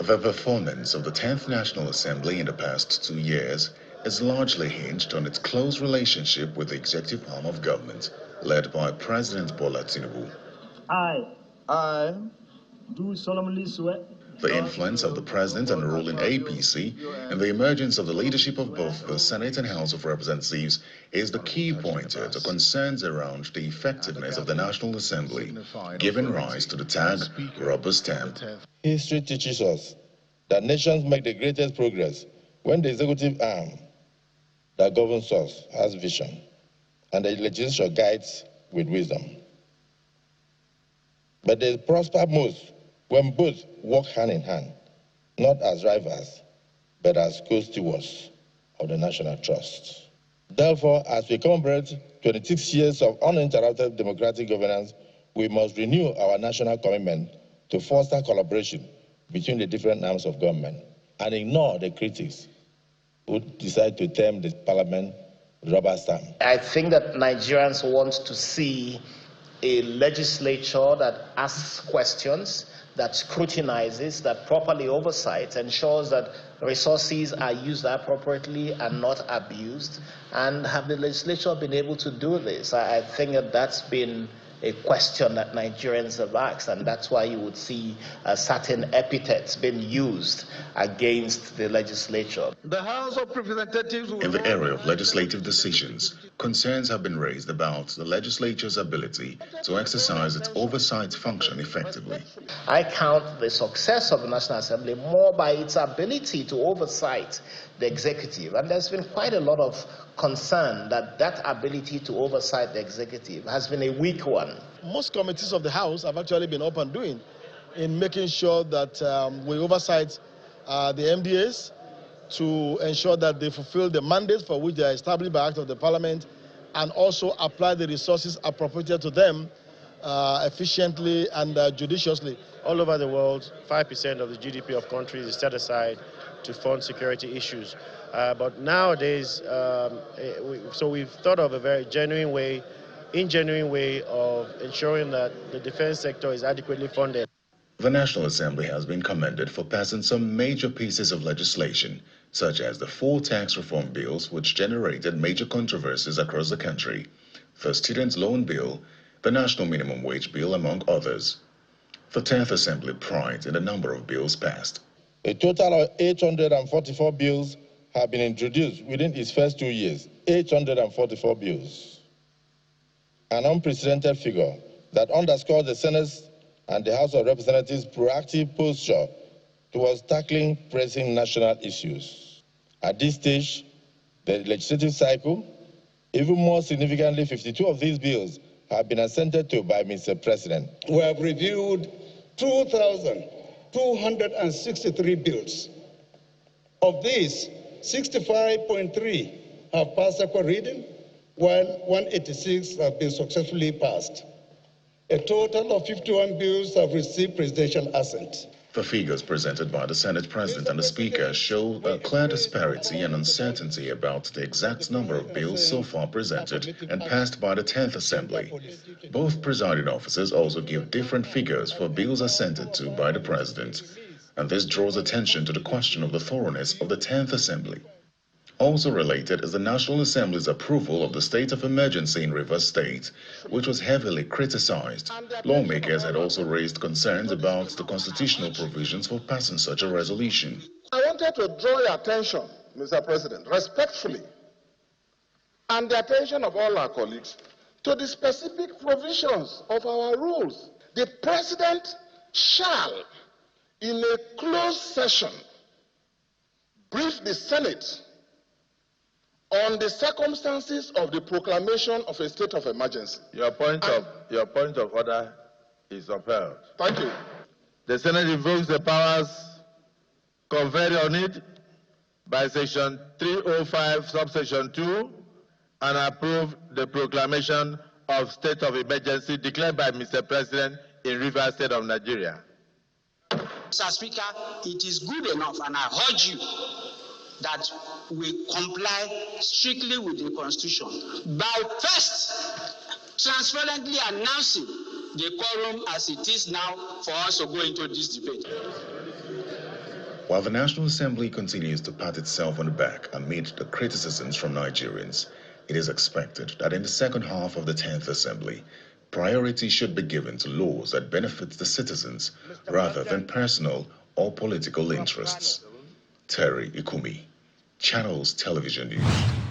The performance of the 10th National Assembly in the past 2 years is largely hinged on its close relationship with the executive arm of government, led by President Bola Tinubu. I do solemnly swear. The influence of the president and the ruling APC and the emergence of the leadership of both the Senate and House of Representatives is the key pointer to concerns around the effectiveness of the National Assembly, giving rise to the tag rubber stamp. History teaches us that nations make the greatest progress when the executive arm that governs us has vision and the legislature guides with wisdom. But they prosper most when both work hand in hand, not as rivals, but as co-stewards of the national trust. Therefore, as we commemorate 26 years of uninterrupted democratic governance, we must renew our national commitment to foster collaboration between the different arms of government and ignore the critics who decide to term the parliament rubber stamp. I think that Nigerians want to see a legislature that asks questions, that scrutinizes, that properly oversights, ensures that resources are used appropriately and not abused. And have the legislature been able to do this? I think that that's been a question that Nigerians have asked, and that's why you would see certain epithets being used against the legislature. The House of Representatives In the area of legislative decisions, concerns have been raised about the legislature's ability to exercise its oversight function effectively. I count the success of the National Assembly more by its ability to oversight the executive, and there's been quite a lot of concern that that ability to oversight the executive has been a weak one. Most committees of the House have actually been up and doing in making sure that we oversight the MDAs to ensure that they fulfill the mandate for which they are established by Act of the Parliament, and also apply the resources appropriated to them efficiently and judiciously. All over the world, 5% of the GDP of countries is set aside to fund security issues. But nowadays, so we've thought of a very genuine way of ensuring that the defense sector is adequately funded. The National Assembly has been commended for passing some major pieces of legislation, such as the 4 tax reform bills which generated major controversies across the country, the Student Loan Bill, the National Minimum Wage Bill, among others. The 10th Assembly prides in the number of bills passed. A total of 844 bills have been introduced within its first 2 years. 844 bills. An unprecedented figure that underscores the Senate's and the House of Representatives' proactive posture towards tackling pressing national issues. At this stage, the legislative cycle, even more significantly, 52 of these bills have been assented to by Mr. President. We have reviewed 2,263 bills. Of these, 65.3 have passed second reading, while 186 have been successfully passed. A total of 51 bills have received presidential assent. The figures presented by the Senate President and the Speaker show a clear disparity and uncertainty about the exact number of bills so far presented and passed by the 10th Assembly. Both presiding officers also give different figures for bills assented to by the President, and this draws attention to the question of the thoroughness of the 10th Assembly. Also related is the National Assembly's approval of the state of emergency in Rivers State, which was heavily criticized. Lawmakers had also raised concerns about the constitutional provisions for passing such a resolution. I wanted to draw your attention, Mr. President, respectfully, and the attention of all our colleagues, to the specific provisions of our rules. The President shall, in a closed session, brief the Senate on the circumstances of the proclamation of a state of emergency. Your point of order is upheld. Thank you. The Senate invokes the powers conferred on it by Section 305, subsection 2, and approve the proclamation of state of emergency declared by Mr. President in Rivers State of Nigeria. Mr. Speaker, it is good enough, and I urge you that we comply strictly with the Constitution by first transparently announcing the quorum as it is now for us to go into this debate. While the National Assembly continues to pat itself on the back amid the criticisms from Nigerians, it is expected that in the second half of the 10th Assembly, priority should be given to laws that benefit the citizens rather than personal or political interests. Terry Ikumi, Channels Television News.